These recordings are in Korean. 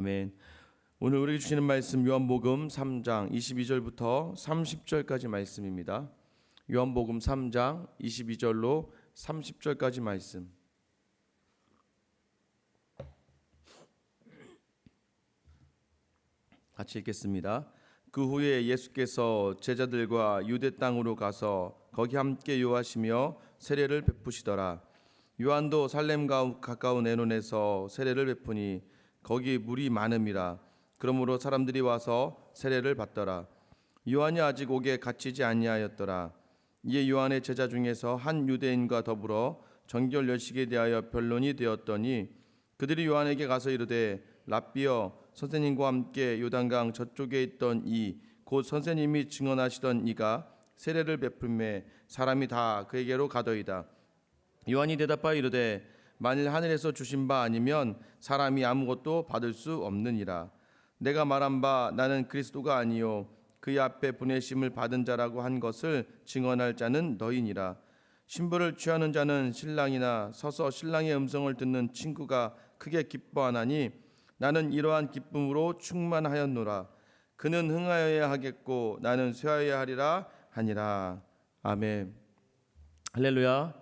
아멘. 오늘 우리에게 주시는 말씀 요한복음 3장 22절부터 30절까지 말씀입니다. 요한복음 3장 22절로 30절까지 말씀. 같이 읽겠습니다. 그 후에 예수께서 제자들과 유대 땅으로 가서 거기 함께 요하시며 세례를 베푸시더라. 요한도 살렘과 가까운 에논에서 세례를 베푸니 거기 물이 많음이라. 그러므로 사람들이 와서 세례를 받더라. 요한이 아직 옥에 갇히지 아니하였더라. 이에 요한의 제자 중에서 한 유대인과 더불어 정결례식에 대하여 변론이 되었더니 그들이 요한에게 가서 이르되 랍비여, 선생님과 함께 요단강 저쪽에 있던 곧 선생님이 증언하시던 이가 세례를 베풀매 사람이 다 그에게로 가더이다. 요한이 대답하여 이르되 만일 하늘에서 주신 바 아니면 사람이 아무것도 받을 수 없느니라. 내가 말한 바 나는 그리스도가 아니요 그의 앞에 보내심을 받은 자라고 한 것을 증언할 자는 너희니라. 신부를 취하는 자는 신랑이나 서서 신랑의 음성을 듣는 친구가 크게 기뻐하나니 나는 이러한 기쁨으로 충만하였노라. 그는 흥하여야 하겠고 나는 쇠하여야 하리라 하니라. 아멘. 할렐루야.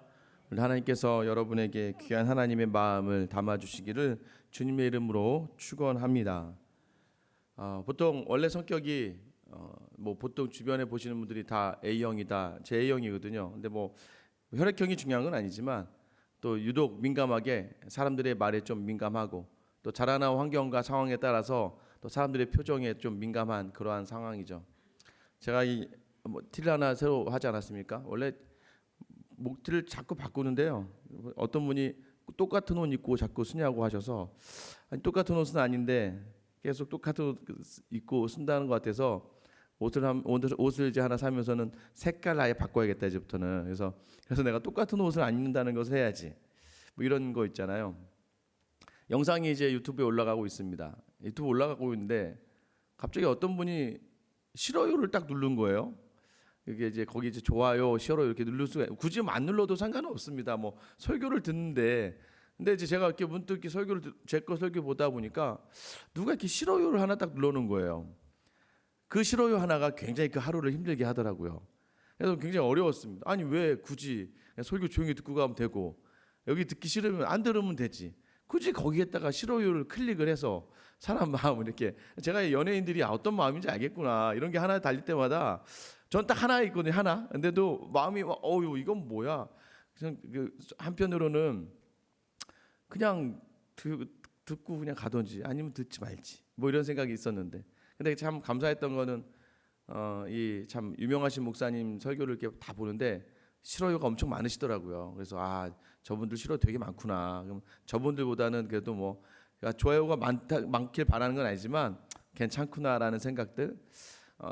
하나님께서 여러분에게 귀한 하나님의 마음을 담아주시기를 주님의 이름으로 축원합니다. 보통 원래 성격이 보통 주변에 보시는 분들이 다 A형이다, 제 A형이거든요. 근데 혈액형이 중요한 건 아니지만 또 유독 민감하게 사람들의 말에 좀 민감하고 또 자라난 환경과 상황에 따라서 또 사람들의 표정에 좀 민감한 그러한 상황이죠. 제가 티를 하나 새로 하지 않았습니까? 원래 목티를 자꾸 바꾸는데요. 어떤 분이 똑같은 옷 입고 자꾸 쓰냐고 하셔서 아니, 똑같은 옷은 아닌데 계속 똑같은 옷 입고 쓴다는 것 같아서 옷을 이제 하나 사면서는 색깔 아예 바꿔야겠다 이제부터는. 그래서 내가 똑같은 옷을 안 입는다는 것을 해야지. 이런 거 있잖아요. 영상이 이제 유튜브에 올라가고 있습니다. 유튜브 올라가고 있는데 갑자기 어떤 분이 싫어요를 딱 누른 거예요. 이게 이제 거기 이제 좋아요, 싫어요 이렇게 누를 수가 굳이 안 눌러도 상관은 없습니다. 설교를 듣는데 근데 이제 제가 이렇게 문득 제 거 설교 보다 보니까 누가 이렇게 싫어요를 하나 딱 눌러놓은 거예요. 그 싫어요 하나가 굉장히 그 하루를 힘들게 하더라고요. 그래서 굉장히 어려웠습니다. 아니 왜 굳이 그냥 설교 조용히 듣고 가면 되고 여기 듣기 싫으면 안 들으면 되지. 굳이 거기에다가 싫어요를 클릭을 해서 사람 마음을 이렇게 제가 연예인들이 어떤 마음인지 알겠구나 이런 게 하나 달릴 때마다 전 딱 하나 있거든요. 하나. 근데도 마음이 이건 뭐야? 그냥 한편으로는 그냥 듣고 그냥 가든지 아니면 듣지 말지 이런 생각이 있었는데 근데 참 감사했던 거는 이 참 유명하신 목사님 설교를 이렇게 다 보는데 싫어요가 엄청 많으시더라고요. 그래서 저분들 싫어 되게 많구나. 그럼 저분들보다는 그래도 좋아요가 많길 바라는 건 아니지만 괜찮구나라는 생각들.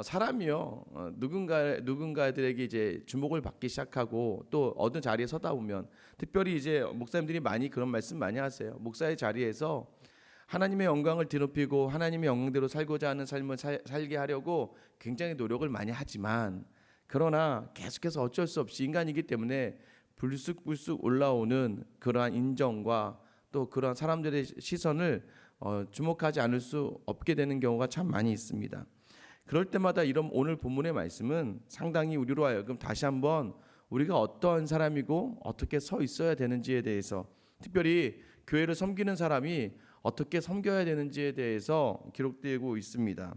사람이요 누군가들에게 이제 주목을 받기 시작하고 또 어느 자리에 서다 보면 특별히 이제 목사님들이 많이 그런 말씀 많이 하세요. 목사의 자리에서 하나님의 영광을 뒤높이고 하나님의 영광대로 살고자 하는 삶을 살게 하려고 굉장히 노력을 많이 하지만 그러나 계속해서 어쩔 수 없이 인간이기 때문에 불쑥불쑥 올라오는 그러한 인정과 또 그러한 사람들의 시선을 주목하지 않을 수 없게 되는 경우가 참 많이 있습니다. 그럴 때마다 이런 오늘 본문의 말씀은 상당히 우리로 하여금 다시 한번 우리가 어떠한 사람이고 어떻게 서 있어야 되는지에 대해서 특별히 교회를 섬기는 사람이 어떻게 섬겨야 되는지에 대해서 기록되고 있습니다.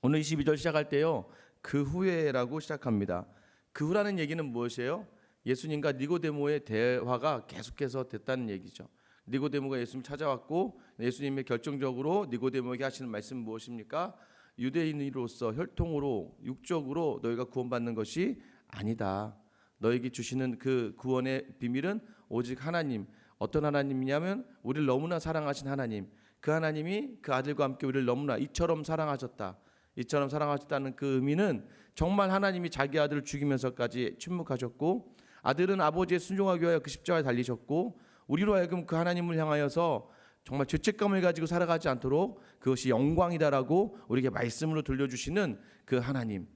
오늘 22절 시작할 때요. 그 후에라고 시작합니다. 그 후라는 얘기는 무엇이에요? 예수님과 니고데모의 대화가 계속해서 됐다는 얘기죠. 니고데모가 예수님 찾아왔고 예수님의 결정적으로 니고데모에게 하시는 말씀은 무엇입니까? 유대인으로서 혈통으로 육적으로 너희가 구원받는 것이 아니다. 너에게 주시는 그 구원의 비밀은 오직 하나님. 어떤 하나님이냐면 우리를 너무나 사랑하신 하나님. 그 하나님이 그 아들과 함께 우리를 너무나 이처럼 사랑하셨다. 이처럼 사랑하셨다는 그 의미는 정말 하나님이 자기 아들을 죽이면서까지 침묵하셨고 아들은 아버지의 순종하기 위하여 그 십자가에 달리셨고 우리로 하여금 그 하나님을 향하여서 정말 죄책감을 가지고 살아가지 않도록 그것이 영광이다라고 우리에게 말씀으로 들려주시는 그 하나님.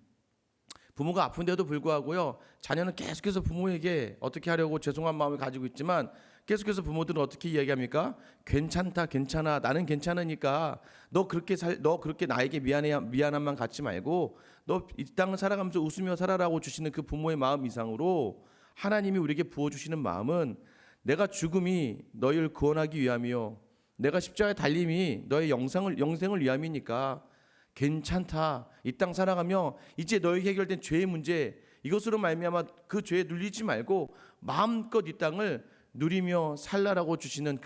부모가 아픈데도 불구하고요 자녀는 계속해서 부모에게 어떻게 하려고 죄송한 마음을 가지고 있지만 계속해서 부모들은 어떻게 이야기합니까? 괜찮다, 괜찮아, 나는 괜찮으니까 너 그렇게 나에게 미안함만 갖지 말고 너 이 땅을 살아가면서 웃으며 살아라고 주시는 그 부모의 마음 이상으로 하나님이 우리에게 부어주시는 마음은 내가 죽음이 너희를 구원하기 위함이요 내가 십자가에 달림이 너의 영생을 위함이니까 괜찮다. 이 땅 살아가며 이제 너에게 해결된 죄의 문제 이것으로 말미암아 그 죄에 눌리지 말고 마음껏 이 땅을 누리며 살라라고 주시는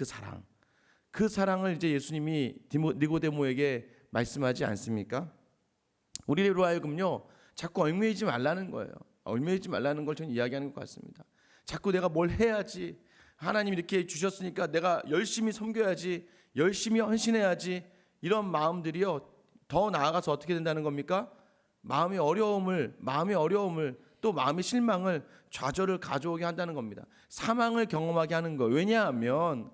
그 사랑을 이제 예수님이 니고데모에게 말씀하지 않습니까? 우리로 하여금요 자꾸 얽매이지 말라는 거예요. 얽매이지 말라는 걸 저는 이야기하는 것 같습니다. 자꾸 내가 뭘 해야지, 하나님 이렇게 주셨으니까 내가 열심히 섬겨야지, 열심히 헌신해야지, 이런 마음들이요 더 나아가서 어떻게 된다는 겁니까? 마음의 어려움을 또 마음의 실망을, 좌절을 가져오게 한다는 겁니다. 사망을 경험하게 하는 거예요. 왜냐하면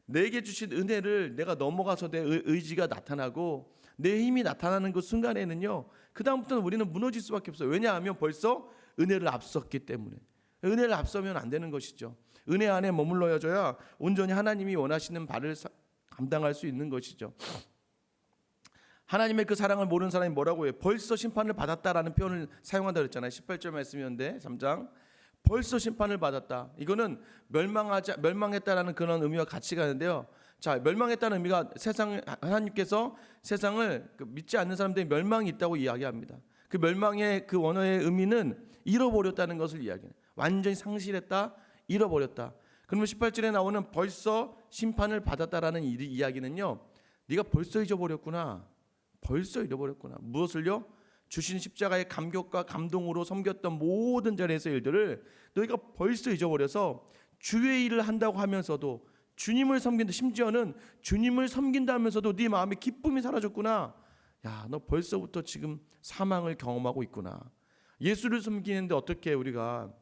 내게 주신 은혜를 내가 넘어가서 내 의지가 나타나고 내 힘이 나타나는 그 순간에는요 그 다음부터는 우리는 무너질 수밖에 없어요. 왜냐하면 벌써 은혜를 앞섰기 때문에. 은혜를 앞서면 안 되는 것이죠. 은혜 안에 머물러야져야 온전히 하나님이 원하시는 바를 감당할 수 있는 것이죠. 하나님의 그 사랑을 모르는 사람이 뭐라고 해요? 벌써 심판을 받았다라는 표현을 사용한다 그랬잖아요. 18절 말씀이었는데 3장 벌써 심판을 받았다. 이거는 멸망했다라는 그런 의미와 같이 가는데요. 자, 멸망했다는 의미가 하나님께서 세상을 믿지 않는 사람들의 멸망이 있다고 이야기합니다. 그 멸망의 그 원어의 의미는 잃어버렸다는 것을 이야기해요. 완전히 상실했다, 잃어버렸다. 그러면 18절에 나오는 벌써 심판을 받았다라는 이야기는요. 네가 벌써 잊어버렸구나. 벌써 잃어버렸구나. 무엇을요? 주신 십자가의 감격과 감동으로 섬겼던 모든 자리에서의 일들을 너희가 벌써 잊어버려서 주의 일을 한다고 하면서도 주님을 섬긴다, 심지어는 주님을 섬긴다 하면서도 네 마음에 기쁨이 사라졌구나. 야, 너 벌써부터 지금 사망을 경험하고 있구나. 예수를 섬기는데 어떻게 우리가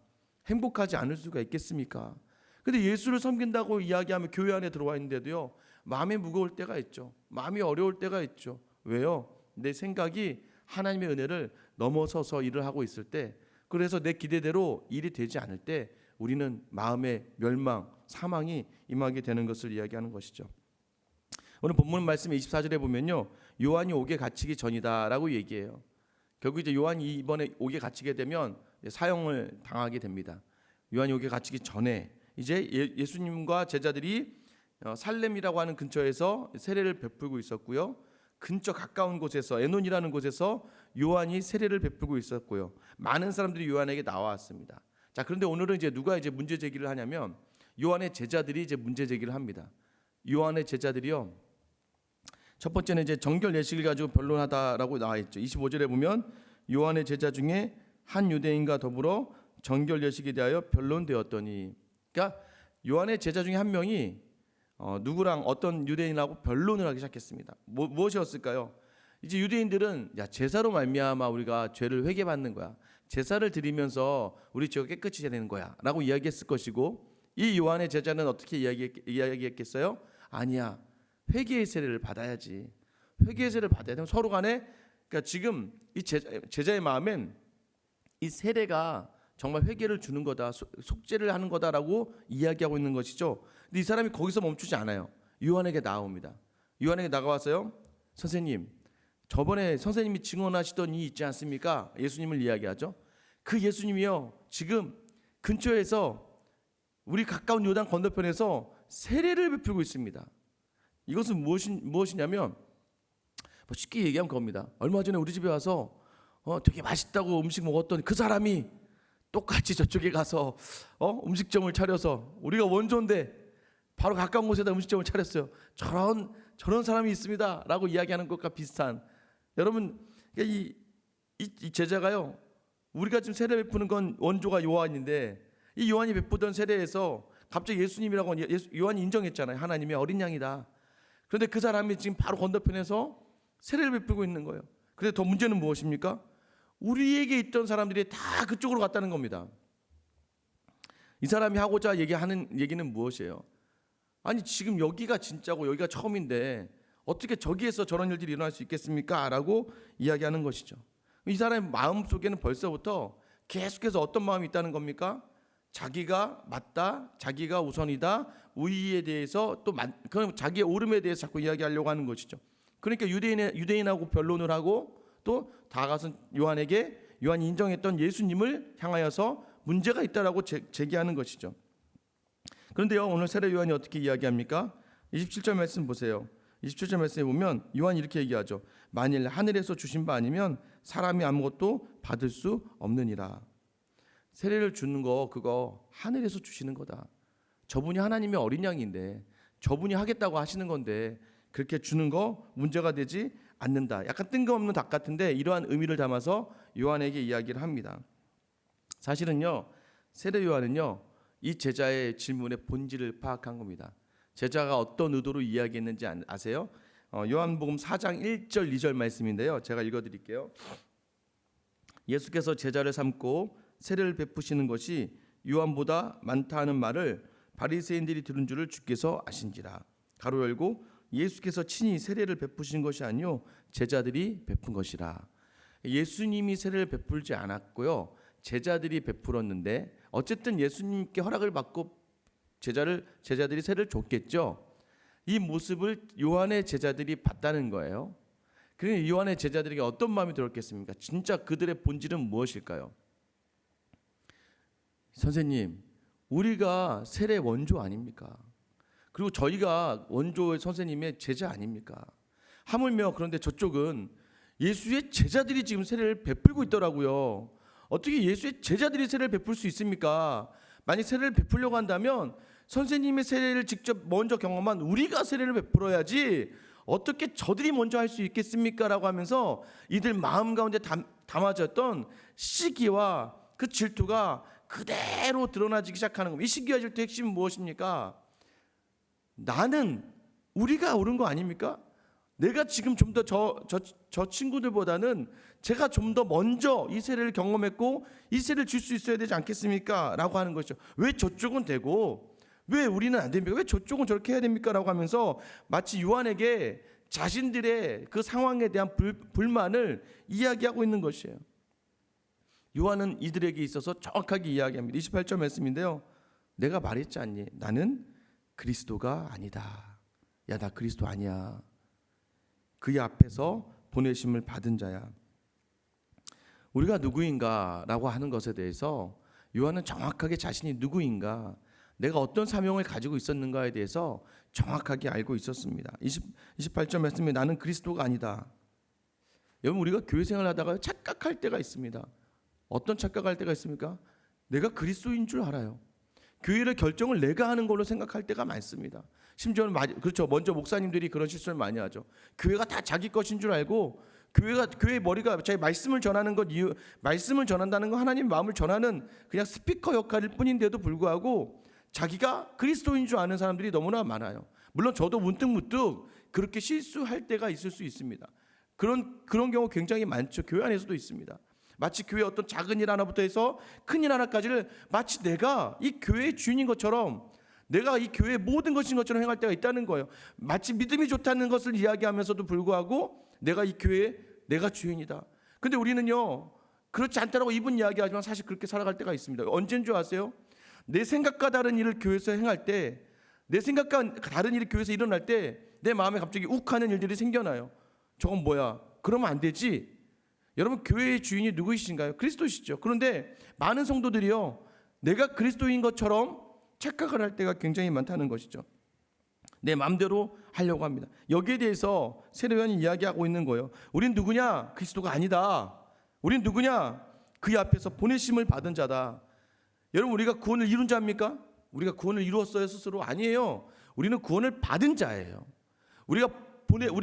행복하지 않을 수가 있겠습니까? 근데 예수를 섬긴다고 이야기하면 교회 안에 들어와 있는데도요 마음이 무거울 때가 있죠. 마음이 어려울 때가 있죠. 왜요? 내 생각이 하나님의 은혜를 넘어서서 일을 하고 있을 때, 그래서 내 기대대로 일이 되지 않을 때 우리는 마음의 멸망, 사망이 임하게 되는 것을 이야기하는 것이죠. 오늘 본문 말씀 24절에 보면요 요한이 옥에 갇히기 전이다라고 얘기해요. 결국 이제 요한이 이번에 옥에 갇히게 되면 사형을 당하게 됩니다. 요한이 옥에 갇히기 전에 이제 예수님과 제자들이 살렘이라고 하는 근처에서 세례를 베풀고 있었고요. 근처 가까운 곳에서 에논이라는 곳에서 요한이 세례를 베풀고 있었고요. 많은 사람들이 요한에게 나왔습니다. 자, 그런데 오늘은 이제 누가 이제 문제 제기를 하냐면 요한의 제자들이 이제 문제 제기를 합니다. 요한의 제자들이요. 첫 번째는 이제 정결 예식을 가지고 변론하다라고 나와 있죠. 25절에 보면 요한의 제자 중에 한 유대인과 더불어 정결 예식에 대하여 변론되었더니, 그러니까 요한의 제자 중에 한 명이 누구랑 어떤 유대인하고 변론을 하기 시작했습니다. 무엇이었을까요? 이제 유대인들은 야, 제사로 말미암아 우리가 죄를 회개받는 거야. 제사를 드리면서 우리 죄가 깨끗이 되는 거야 라고 이야기했을 것이고, 이 요한의 제자는 어떻게 이야기했겠어요? 아니야, 회개의 세례를 받아야지. 회개의 세례를 받아야 되면 서로 간에, 그러니까 지금 이 제자의 마음엔 이 세례가 정말 회개를 주는 거다, 속죄를 하는 거다라고 이야기하고 있는 것이죠. 근데 이 사람이 거기서 멈추지 않아요. 요한에게 나옵니다. 요한에게 나가와서요, 선생님, 저번에 선생님이 증언하시던 이 있지 않습니까? 예수님을 이야기하죠. 그 예수님이요, 지금 근처에서 우리 가까운 요단 건너편에서 세례를 베풀고 있습니다. 이것은 무엇이냐면 쉽게 얘기하면 그겁니다. 얼마 전에 우리 집에 와서 되게 맛있다고 음식 먹었던 그 사람이 똑같이 저쪽에 가서 음식점을 차려서, 우리가 원조인데 바로 가까운 곳에다 음식점을 차렸어요. 저런 사람이 있습니다 라고 이야기하는 것과 비슷한, 여러분 이 제자가요, 우리가 지금 세례 베푸는 건 원조가 요한인데 이 요한이 베푸던 세례에서 갑자기 예수님이라고 요한이 인정했잖아요. 하나님의 어린 양이다. 그런데 그 사람이 지금 바로 건너편에서 세례를 베풀고 있는 거예요. 그런데 더 문제는 무엇입니까? 우리에게 있던 사람들이 다 그쪽으로 갔다는 겁니다. 이 사람이 하고자 얘기하는 얘기는 무엇이에요? 아니, 지금 여기가 진짜고 여기가 처음인데 어떻게 저기에서 저런 일들이 일어날 수 있겠습니까? 라고 이야기하는 것이죠. 이 사람의 마음속에는 벌써부터 계속해서 어떤 마음이 있다는 겁니까? 자기가 맞다, 자기가 우선이다, 우위에 대해서 또 그럼 자기의 옳음에 대해서 자꾸 이야기하려고 하는 것이죠. 그러니까 유대인하고 변론을 하고 또 다가선 요한이 인정했던 예수님을 향하여서 문제가 있다라고 제기하는 것이죠. 그런데요, 오늘 세례 요한이 어떻게 이야기합니까? 27절 말씀 보세요. 27절 말씀에 보면 요한이 이렇게 얘기하죠. 만일 하늘에서 주신 바 아니면 사람이 아무것도 받을 수 없느니라. 세례를 주는 거 그거 하늘에서 주시는 거다. 저분이 하나님의 어린 양인데 저분이 하겠다고 하시는 건데 그렇게 주는 거 문제가 되지 않는다. 약간 뜬금없는 답 같은데 이러한 의미를 담아서 요한에게 이야기를 합니다. 사실은요, 세례 요한은요, 이 제자의 질문의 본질을 파악한 겁니다. 제자가 어떤 의도로 이야기했는지 아세요? 요한복음 4장 1절 2절 말씀인데요, 제가 읽어드릴게요. 예수께서 제자를 삼고 세례를 베푸시는 것이 요한보다 많다 하는 말을 바리새인들이 들은 줄을 주께서 아신지라. 가로 열고 예수께서 친히 세례를 베푸신 것이 아니요 제자들이 베푼 것이라. 예수님이 세례를 베풀지 않았고요, 제자들이 베풀었는데 어쨌든 예수님께 허락을 받고 제자들이 세례를 줬겠죠. 이 모습을 요한의 제자들이 봤다는 거예요. 그러니 요한의 제자들에게 어떤 마음이 들었겠습니까? 진짜 그들의 본질은 무엇일까요? 선생님, 우리가 세례 원조 아닙니까? 그리고 저희가 원조의 선생님의 제자 아닙니까? 하물며 그런데 저쪽은 예수의 제자들이 지금 세례를 베풀고 있더라고요. 어떻게 예수의 제자들이 세례를 베풀 수 있습니까? 만약 세례를 베풀려고 한다면 선생님의 세례를 직접 먼저 경험한 우리가 세례를 베풀어야지 어떻게 저들이 먼저 할 수 있겠습니까? 라고 하면서 이들 마음 가운데 담아졌던 시기와 그 질투가 그대로 드러나기 시작하는 겁니다. 이 시기와 질투의 핵심은 무엇입니까? 우리가 옳은 거 아닙니까? 내가 지금 좀 더 저 친구들보다는 제가 좀 더 먼저 이 세례를 경험했고 이 세례를 줄 수 있어야 되지 않겠습니까? 라고 하는 것이죠. 왜 저쪽은 되고 왜 우리는 안 됩니까? 왜 저쪽은 저렇게 해야 됩니까? 라고 하면서 마치 요한에게 자신들의 그 상황에 대한 불만을 이야기하고 있는 것이에요. 요한은 이들에게 있어서 정확하게 이야기합니다. 28절 말씀인데요, 내가 말했지 않니? 나는 그리스도가 아니다. 야, 나 그리스도 아니야. 그의 앞에서 보내심을 받은 자야. 우리가 누구인가 라고 하는 것에 대해서 요한은 정확하게 자신이 누구인가, 내가 어떤 사명을 가지고 있었는가에 대해서 정확하게 알고 있었습니다. 28절 말씀에 나는 그리스도가 아니다. 여러분, 우리가 교회 생활을 하다가 착각할 때가 있습니다. 어떤 착각할 때가 있습니까? 내가 그리스도인 줄 알아요. 교회를 결정을 내가 하는 걸로 생각할 때가 많습니다. 심지어는 그렇죠. 먼저 목사님들이 그런 실수를 많이 하죠. 교회가 다 자기 것인 줄 알고 교회의 머리가 자기 말씀을 전하는 것 말씀을 전한다는 건 하나님 마음을 전하는 그냥 스피커 역할일 뿐인데도 불구하고 자기가 그리스도인 줄 아는 사람들이 너무나 많아요. 물론 저도 문득문득 그렇게 실수할 때가 있을 수 있습니다. 그런 경우 굉장히 많죠. 교회 안에서도 있습니다. 마치 교회 어떤 작은 일 하나부터 해서 큰 일 하나까지를 마치 내가 이 교회의 주인인 것처럼, 내가 이 교회의 모든 것인 것처럼 행할 때가 있다는 거예요. 마치 믿음이 좋다는 것을 이야기하면서도 불구하고 내가 이 교회의 내가 주인이다. 근데 우리는요, 그렇지 않다라고 입은 이야기하지만 사실 그렇게 살아갈 때가 있습니다. 언제인 줄 아세요? 내 생각과 다른 일을 교회에서 행할 때, 내 생각과 다른 일이 교회에서 일어날 때 내 마음에 갑자기 욱하는 일들이 생겨나요. 저건 뭐야? 그러면 안 되지. 여러분, 교회의 주인이 누구이신가요? 그리스도시죠. 그런데 많은 성도들이요, 내가 그리스도인 것처럼 착각을 할 때가 굉장히 많다는 것이죠. 내 마음대로 하려고 합니다. 여기에 대해서 세례 요한이 이야기하고 있는 거예요. 우린 누구냐? 그리스도가 아니다. 우린 누구냐? 그 앞에서 보내심을 받은 자다. 여러분, 우리가 구원을 이룬 자입니까? 우리가 구원을 이루었어요 스스로? 아니에요. 우리는 구원을 받은 자예요. 우리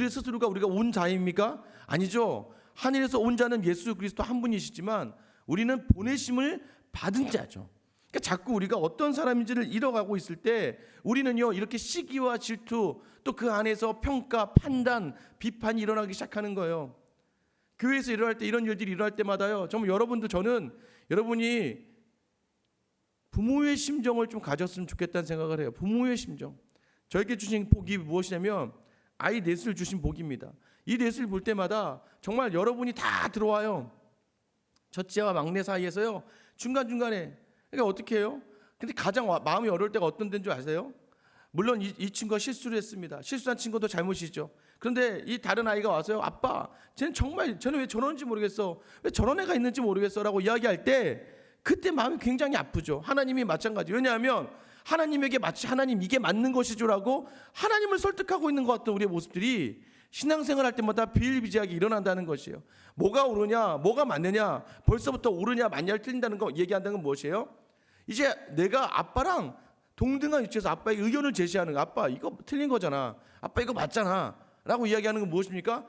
스스로가 우리가 온 자입니까? 아니죠. 하늘에서 온 자는 예수 그리스도 한 분이시지만 우리는 보내심을 받은 자죠. 그러니까 자꾸 우리가 어떤 사람인지를 잃어가고 있을 때 우리는요, 이렇게 시기와 질투, 또 그 안에서 평가, 판단, 비판이 일어나기 시작하는 거예요. 교회에서 일어날 때, 이런 일들이 일어날 때마다요, 정말 저는 여러분이 부모의 심정을 좀 가졌으면 좋겠다는 생각을 해요. 부모의 심정. 저에게 주신 복이 무엇이냐면 아이 넷을 주신 복입니다. 이 넷을 볼 때마다 정말 여러분이 다 들어와요. 첫째와 막내 사이에서요, 중간중간에. 그러니까 어떻게 해요? 근데 가장 마음이 어려울 때가 어떤 때인 줄 아세요? 물론 이 친구가 실수를 했습니다. 실수한 친구도 잘못이죠. 그런데 이 다른 아이가 와서요, 아빠, 쟤는 왜 저러는지 모르겠어, 왜 저런 애가 있는지 모르겠어라고 이야기할 때 그때 마음이 굉장히 아프죠. 하나님이 마찬가지. 왜냐하면 하나님에게 마치 하나님 이게 맞는 것이죠라고 하나님을 설득하고 있는 것 같은 우리의 모습들이 신앙생활 할 때마다 비일비재하게 일어난다는 것이에요. 뭐가 옳으냐, 뭐가 맞느냐, 벌써부터 옳으냐 맞냐를 틀린다는 거 얘기한다는 건 무엇이에요? 이제 내가 아빠랑 동등한 위치에서 아빠의 의견을 제시하는 거, 아빠 이거 틀린 거잖아, 아빠 이거 맞잖아 라고 이야기하는 건 무엇입니까?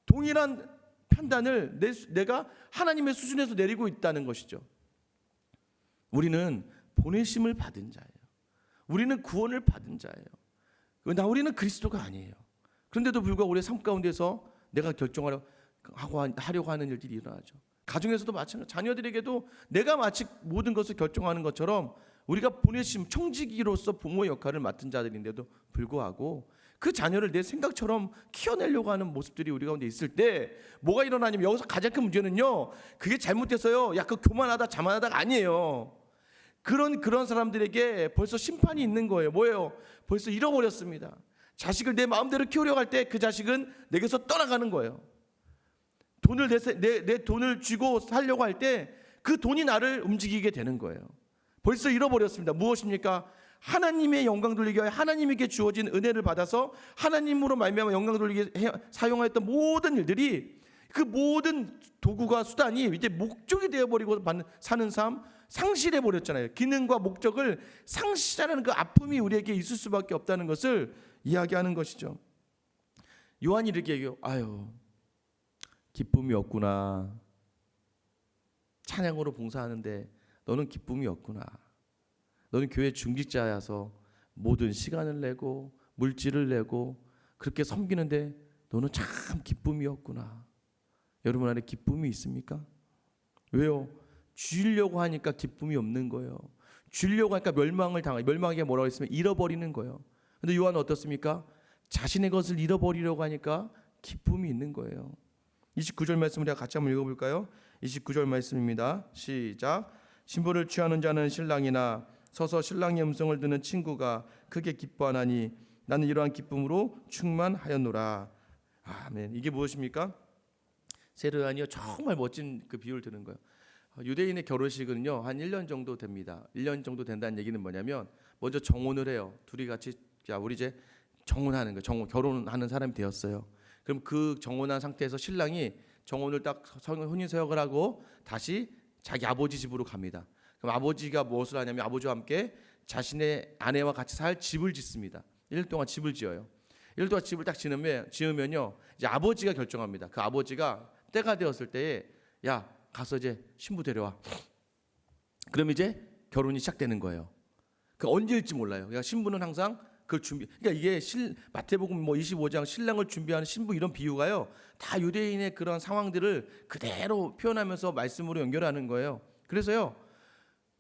동일한 판단을 내가 하나님의 수준에서 내리고 있다는 것이죠. 우리는 보내심을 받은 자예요. 우리는 구원을 받은 자예요. 그러나 우리는 그리스도가 아니에요. 그런데도 불구하고 우리의 삶 가운데서 내가 결정하려고 하는 일들이 일어나죠. 가정에서도 마찬가지. 자녀들에게도 내가 마치 모든 것을 결정하는 것처럼 우리가 보내심, 청지기로서 부모의 역할을 맡은 자들인데도 불구하고 그 자녀를 내 생각처럼 키워내려고 하는 모습들이 우리 가운데 있을 때 뭐가 일어나냐면, 여기서 가장 큰 문제는요, 그게 잘못돼서요, 약간 교만하다 자만하다가 아니에요. 그런 사람들에게 벌써 심판이 있는 거예요. 뭐예요? 벌써 잃어버렸습니다. 자식을 내 마음대로 키우려고 할 때 그 자식은 내게서 떠나가는 거예요. 내 돈을 쥐고 살려고 할 때 그 돈이 나를 움직이게 되는 거예요. 벌써 잃어버렸습니다. 무엇입니까? 하나님의 영광 돌리기 위해 하나님에게 주어진 은혜를 받아서 하나님으로 말미암아 영광 돌리기 위해 사용하였던 모든 일들이, 그 모든 도구가 수단이 이제 목적이 되어버리고 사는 삶, 상실해 버렸잖아요. 기능과 목적을 상실하는 그 아픔이 우리에게 있을 수밖에 없다는 것을 이야기하는 것이죠. 요한이 이렇게 얘기해요. 아유, 기쁨이 없구나. 찬양으로 봉사하는데 너는 기쁨이 없구나. 너는 교회 중직자여서 모든 시간을 내고 물질을 내고 그렇게 섬기는데 너는 참 기쁨이 없구나. 여러분 안에 기쁨이 있습니까? 왜요? 주려고 하니까 기쁨이 없는 거예요. 주려고 하니까 멸망하게 뭐라고 했으면 잃어버리는 거예요. 근데 요한은 어떻습니까? 자신의 것을 잃어버리려고 하니까 기쁨이 있는 거예요. 29절 말씀 우리가 같이 한번 읽어볼까요? 29절 말씀입니다. 시작. 신부를 취하는 자는 신랑이나 서서 신랑의 음성을 듣는 친구가 크게 기뻐하나니 나는 이러한 기쁨으로 충만하였노라. 아멘. 이게 무엇입니까? 세례요한이요, 정말 멋진 그 비유를 드는 거예요. 유대인의 결혼식은요 한 1년 정도 됩니다. 1년 정도 된다는 얘기는 뭐냐면, 먼저 정혼을 해요. 둘이 같이 자 우리 이제 정혼하는 거예요. 결혼하는 사람이 되었어요. 그럼 그 정혼한 상태에서 신랑이 정혼을 딱 혼인서약을 하고 다시 자기 아버지 집으로 갑니다. 그럼 아버지가 무엇을 하냐면 아버지와 함께 자신의 아내와 같이 살 집을 짓습니다. 1년 동안 집을 지어요. 1년 동안 집을 딱 지으면요, 이제 아버지가 결정합니다. 그 아버지가 때가 되었을 때에 야 가서 이제 신부 데려와. 그럼 이제 결혼이 시작되는 거예요. 그 언제일지 몰라요. 그러니까 신부는 항상 그걸 그러니까 이게 마태복음 25장 신랑을 준비하는 신부 이런 비유가요, 다 유대인의 그런 상황들을 그대로 표현하면서 말씀으로 연결하는 거예요. 그래서요,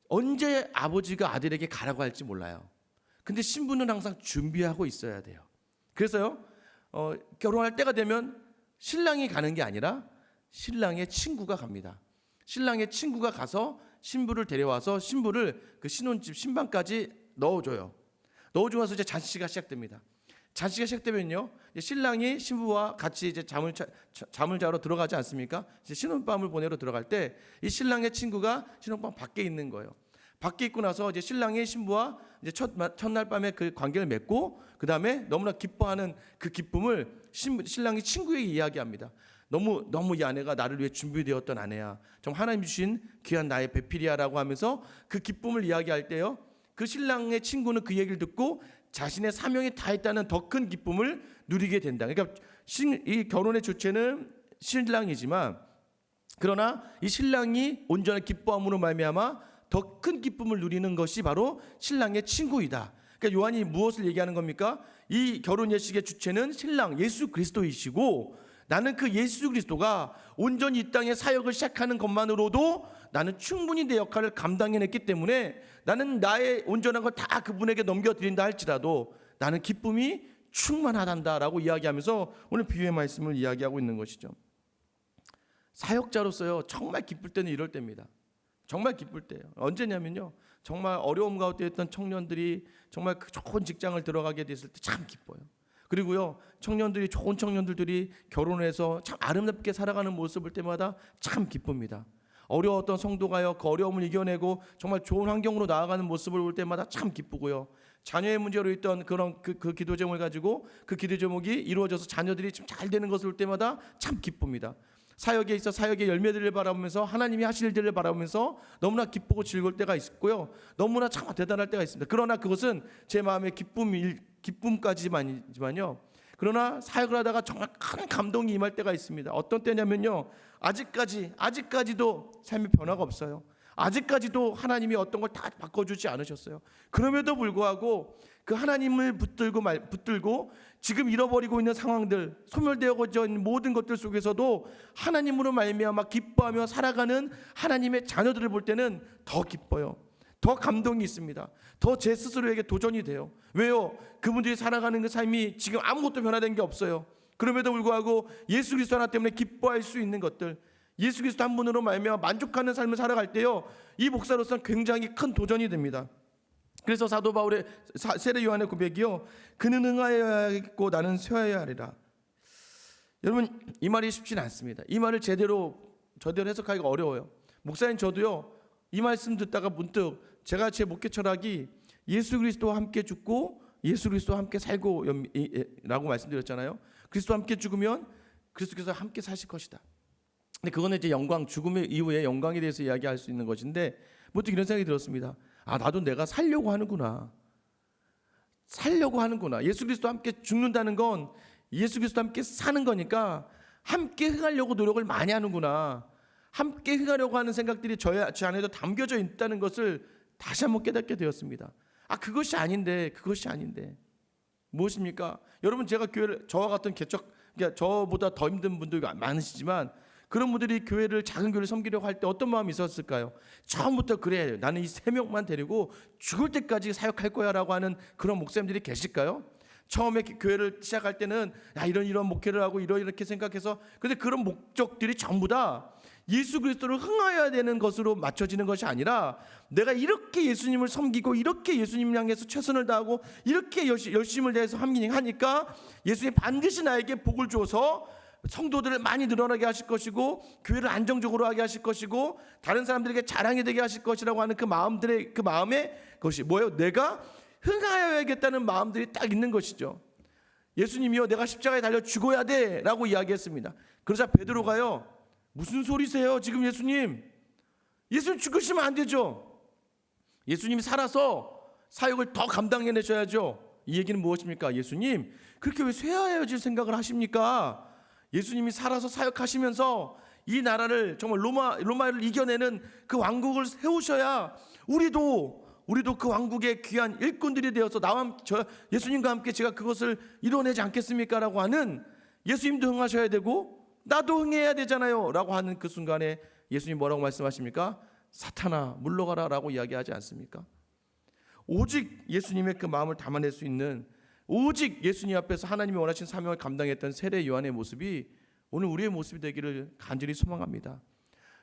언제 아버지가 아들에게 가라고 할지 몰라요. 근데 신부는 항상 준비하고 있어야 돼요. 그래서요, 결혼할 때가 되면 신랑이 가는 게 아니라 신랑의 친구가 갑니다. 신랑의 친구가 가서 신부를 데려와서 신부를 그 신혼집 신방까지 넣어줘요. 넣어주고 나서 이제 잔치가 시작됩니다. 잔치가 시작되면요, 신랑이 신부와 같이 이제 잠을 자러 들어가지 않습니까? 이제 신혼밤을 보내러 들어갈 때 이 신랑의 친구가 신혼방 밖에 있는 거예요. 밖에 있고 나서 이제 신랑이 신부와 이제 첫날 밤에 그 관계를 맺고, 그 다음에 너무나 기뻐하는 그 기쁨을 신랑이 친구에게 이야기합니다. 너무 이 아내가 나를 위해 준비되었던 아내야. 정말 하나님 주신 귀한 나의 배필이야라고 하면서 그 기쁨을 이야기할 때요, 그 신랑의 친구는 그 얘기를 듣고 자신의 사명이 다했다는 더 큰 기쁨을 누리게 된다. 그러니까 이 결혼의 주체는 신랑이지만, 그러나 이 신랑이 온전한 기뻐함으로 말미암아 더 큰 기쁨을 누리는 것이 바로 신랑의 친구이다. 그러니까 요한이 무엇을 얘기하는 겁니까? 이 결혼 예식의 주체는 신랑 예수 그리스도이시고, 나는 그 예수 그리스도가 온전히 이 땅의 사역을 시작하는 것만으로도 나는 충분히 내 역할을 감당해냈기 때문에 나는 나의 온전한 걸 다 그분에게 넘겨드린다 할지라도 나는 기쁨이 충만하단다라고 이야기하면서 오늘 비유의 말씀을 이야기하고 있는 것이죠. 사역자로서요, 정말 기쁠 때는 이럴 때입니다. 정말 기쁠 때예요. 언제냐면요, 정말 어려움 가운데 있던 청년들이 정말 그 좋은 직장을 들어가게 됐을 때 참 기뻐요. 그리고요, 청년들이 좋은 청년들이 결혼해서 참 아름답게 살아가는 모습을 볼 때마다 참 기쁩니다. 어려웠던 성도가요, 그 어려움을 이겨내고 정말 좋은 환경으로 나아가는 모습을 볼 때마다 참 기쁘고요. 자녀의 문제로 있던 그런 그 기도 제목을 가지고 그 기도 제목이 이루어져서 자녀들이 좀 잘 되는 것을 볼 때마다 참 기쁩니다. 사역에 있어 사역의 열매들을 바라보면서 하나님이 하실 일들을 바라보면서 너무나 기쁘고 즐거울 때가 있고요, 너무나 참 대단할 때가 있습니다. 그러나 그것은 제 마음의 기쁨까지만이지만요, 그러나 사역을 하다가 정말 큰 감동이 임할 때가 있습니다. 어떤 때냐면요, 아직까지도 삶의 변화가 없어요. 아직까지도 하나님이 어떤 걸 다 바꿔주지 않으셨어요. 그럼에도 불구하고 그 하나님을 붙들고 지금 잃어버리고 있는 상황들, 소멸되어져 있는 모든 것들 속에서도 하나님으로 말미암아 기뻐하며 살아가는 하나님의 자녀들을 볼 때는 더 기뻐요. 더 감동이 있습니다. 더 제 스스로에게 도전이 돼요. 왜요? 그분들이 살아가는 그 삶이 지금 아무것도 변화된 게 없어요. 그럼에도 불구하고 예수 그리스도 하나 때문에 기뻐할 수 있는 것들, 예수 그리스도 한 분으로 말미암아 만족하는 삶을 살아갈 때요, 이 목사로서는 굉장히 큰 도전이 됩니다. 그래서 사도 바울의 세례 요한의 고백이요, 그는 흥하여야겠고 나는 쇠하여야 하리라. 여러분, 이 말이 쉽지는 않습니다. 이 말을 제대로 해석하기가 어려워요. 목사님 저도요, 이 말씀 듣다가 문득 제가 제 목회 철학이 예수 그리스도와 함께 죽고 예수 그리스도와 함께 살고 라고 말씀드렸잖아요. 그리스도와 함께 죽으면 그리스도께서 함께 사실 것이다. 근데 그거는 이제 영광, 죽음 이후에 영광에 대해서 이야기할 수 있는 것인데, 문득 이런 생각이 들었습니다. 나도 내가 살려고 하는구나. 예수 그리스도와 함께 죽는다는 건 예수 그리스도와 함께 사는 거니까 함께 흥하려고 노력을 많이 하는구나. 함께 흥하려고 하는 생각들이 저 안에도 담겨져 있다는 것을 다시 한번 깨닫게 되었습니다. 그것이 아닌데 무엇입니까? 여러분, 제가 교회를 저와 같은 그러니까 저보다 더 힘든 분들이 많으시지만 그런 분들이 작은 교회를 섬기려고 할 때 어떤 마음이 있었을까요? 처음부터 그래, 나는 이 3명만 데리고 죽을 때까지 사역할 거야 라고 하는 그런 목사님들이 계실까요? 처음에 교회를 시작할 때는 이런 목회를 하고 이렇게 생각해서, 근데 그런 목적들이 전부 다 예수 그리스도를 흥하여야 되는 것으로 맞춰지는 것이 아니라, 내가 이렇게 예수님을 섬기고 이렇게 예수님을 향해서 최선을 다하고 이렇게 열심을 다해서 하니까 예수님이 반드시 나에게 복을 줘서 성도들을 많이 늘어나게 하실 것이고 교회를 안정적으로 하게 하실 것이고 다른 사람들에게 자랑이 되게 하실 것이라고 하는 그 마음의 것이 뭐예요? 내가 흥하여야겠다는 마음들이 딱 있는 것이죠. 예수님이요, 내가 십자가에 달려 죽어야 돼 라고 이야기했습니다. 그러자 베드로가요, 무슨 소리세요 지금 예수님 죽으시면 안 되죠. 예수님이 살아서 사역을 더 감당해내셔야죠. 이 얘기는 무엇입니까? 예수님 그렇게 왜 쇠하여질 생각을 하십니까? 예수님이 살아서 사역하시면서 이 나라를 정말 로마를 이겨내는 그 왕국을 세우셔야 우리도 그 왕국의 귀한 일꾼들이 되어서 예수님과 함께 제가 그것을 이뤄내지 않겠습니까? 라고 하는, 예수님도 흥하셔야 되고 나도 흥해야 되잖아요 라고 하는 그 순간에 예수님 뭐라고 말씀하십니까? 사탄아 물러가라 라고 이야기하지 않습니까? 오직 예수님의 그 마음을 담아낼 수 있는, 오직 예수님 앞에서 하나님이 원하신 사명을 감당했던 세례 요한의 모습이 오늘 우리의 모습이 되기를 간절히 소망합니다.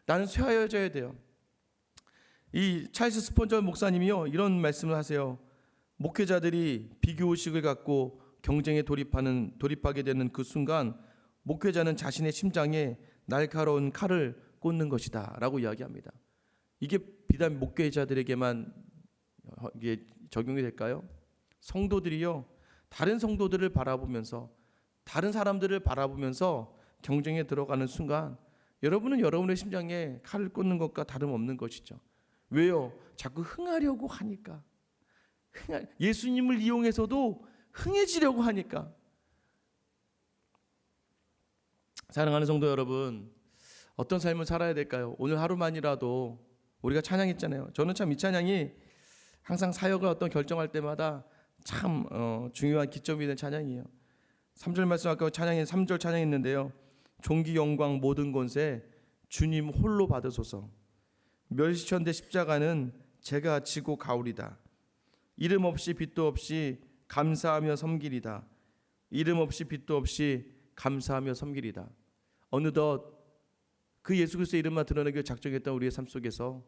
나는 쇠하여져야 돼요. 이 찰스 스폰저 목사님이요, 이런 말씀을 하세요. 목회자들이 비교의식을 갖고 경쟁에 돌입하게 되는 그 순간 목회자는 자신의 심장에 날카로운 칼을 꽂는 것이다 라고 이야기합니다. 이게 비단 목회자들에게만 이게 적용이 될까요? 성도들이요, 다른 성도들을 바라보면서, 다른 사람들을 바라보면서 경쟁에 들어가는 순간 여러분은 여러분의 심장에 칼을 꽂는 것과 다름없는 것이죠. 왜요? 자꾸 흥하려고 하니까, 예수님을 이용해서도 흥해지려고 하니까. 사랑하는 성도 여러분, 어떤 삶을 살아야 될까요? 오늘 하루만이라도 우리가 찬양했잖아요. 저는 참 이 찬양이 항상 사역을 어떤 결정할 때마다 참 중요한 기점이 된 찬양이에요. 3절 말씀, 아까 찬양에 3절 찬양했는데요. 존귀 영광 모든 권세 주님 홀로 받으소서. 멸시천대 십자가는 제가 지고 가오리다. 이름 없이 빛도 없이 감사하며 섬기리다. 이름 없이 빛도 없이 감사하며 섬기리다. 어느덧 그 예수 그리스도의 이름만 드러내기를 작정했던 우리의 삶 속에서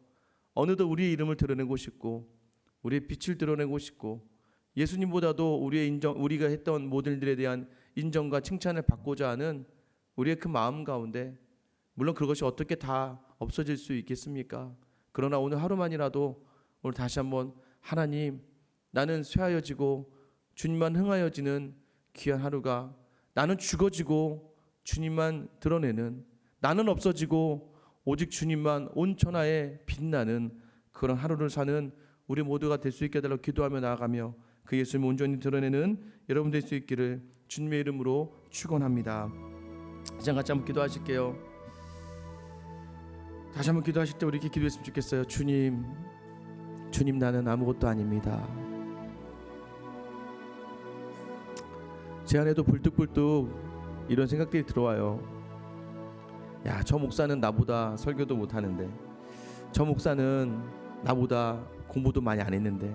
어느덧 우리의 이름을 드러내고 싶고 우리의 빛을 드러내고 싶고 예수님보다도 우리가 했던 모든 일들에 대한 인정과 칭찬을 받고자 하는 우리의 그 마음 가운데, 물론 그것이 어떻게 다 없어질 수 있겠습니까? 그러나 오늘 하루만이라도 오늘 다시 한번 하나님, 나는 쇠하여지고 주님만 흥하여지는 귀한 하루가, 나는 죽어지고 주님만 드러내는, 나는 없어지고 오직 주님만 온 천하에 빛나는 그런 하루를 사는 우리 모두가 될 수 있게 해달라고 기도하며 나아가며 그 예수님을 온전히 드러내는 여러분 될 수 있기를 주님의 이름으로 축원합니다. 이제 같이 한번 기도하실게요. 다시 한번 기도하실 때 우리 이렇게 기도했으면 좋겠어요. 주님 나는 아무것도 아닙니다. 제 안에도 불뚝불뚝 이런 생각들이 들어와요. 야, 저 목사는 나보다 설교도 못하는데, 저 목사는 나보다 공부도 많이 안 했는데,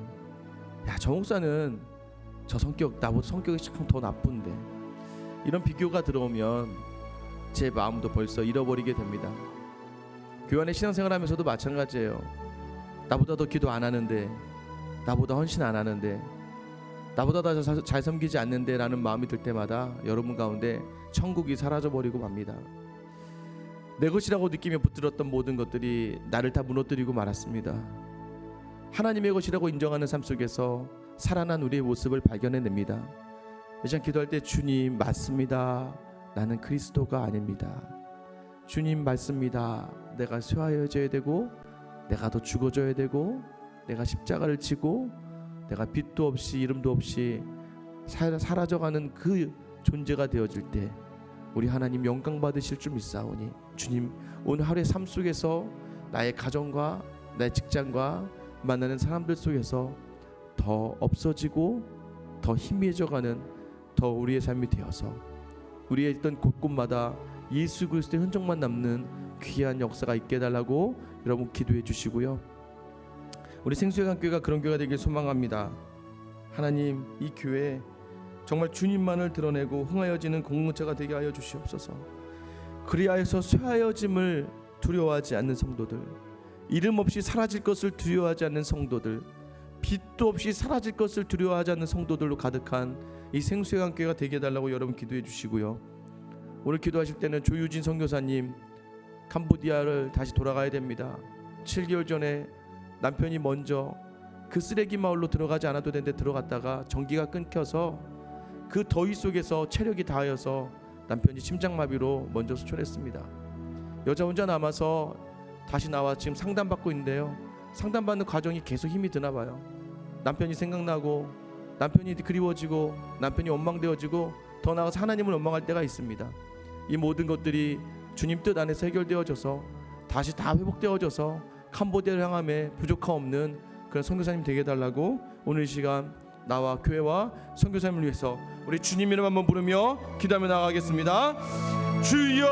야, 저 목사는 저 나보다 성격이 참 더 나쁜데, 이런 비교가 들어오면 제 마음도 벌써 잃어버리게 됩니다. 교회 안에 신앙생활하면서도 마찬가지예요. 나보다 더 기도 안 하는데, 나보다 헌신 안 하는데, 나보다 더 잘 섬기지 않는데 라는 마음이 들 때마다 여러분 가운데 천국이 사라져버리고 맙니다. 내 것이라고 느끼며 붙들었던 모든 것들이 나를 다 무너뜨리고 말았습니다. 하나님의 것이라고 인정하는 삶 속에서 살아난 우리의 모습을 발견해냅니다. 이제 기도할 때 주님 맞습니다. 나는 그리스도가 아닙니다. 주님 맞습니다. 내가 쇠하여져야 되고, 내가 더 죽어져야 되고, 내가 십자가를 지고, 내가 빛도 없이 이름도 없이 사라져가는 그 존재가 되어질 때 우리 하나님 영광 받으실 줄 믿사오니, 주님 오늘 하루의 삶 속에서 나의 가정과 나의 직장과 만나는 사람들 속에서 더 없어지고 더 희미해져가는 더 우리의 삶이 되어서 우리의 있던 곳곳마다 예수 그리스도의 흔적만 남는 귀한 역사가 있게 해달라고 여러분 기도해 주시고요. 우리 생수회관교회가 그런 교회가 되길 소망합니다. 하나님, 이 교회 정말 주님만을 드러내고 흥하여지는 공동체가 되게 하여 주시옵소서. 그리하여서 쇠하여짐을 두려워하지 않는 성도들, 이름 없이 사라질 것을 두려워하지 않는 성도들, 빛도 없이 사라질 것을 두려워하지 않는 성도들로 가득한 이 생수회관교회가 되게 해달라고 여러분 기도해 주시고요. 오늘 기도하실 때는 조유진 선교사님 캄보디아를 다시 돌아가야 됩니다. 7개월 전에 남편이 먼저 그 쓰레기 마을로 들어가지 않아도 되는데 들어갔다가 전기가 끊겨서 그 더위 속에서 체력이 다하여서 남편이 심장마비로 먼저 수술했습니다. 여자 혼자 남아서 다시 나와 지금 상담받고 있는데요. 상담받는 과정이 계속 힘이 드나 봐요. 남편이 생각나고, 남편이 그리워지고, 남편이 원망되어지고, 더 나아가서 하나님을 원망할 때가 있습니다. 이 모든 것들이 주님 뜻 안에서 해결되어져서 다시 다 회복되어져서 캄보디아를 향함에 부족함 없는 그런 선교사님 되게 해달라고 오늘 이 시간 나와 교회와 선교사님을 위해서 우리 주님 이름 한번 부르며 기도하며 나가겠습니다. 주여,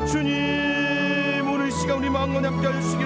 주님 오늘 이 시간 우리 마음과 함께 하시기를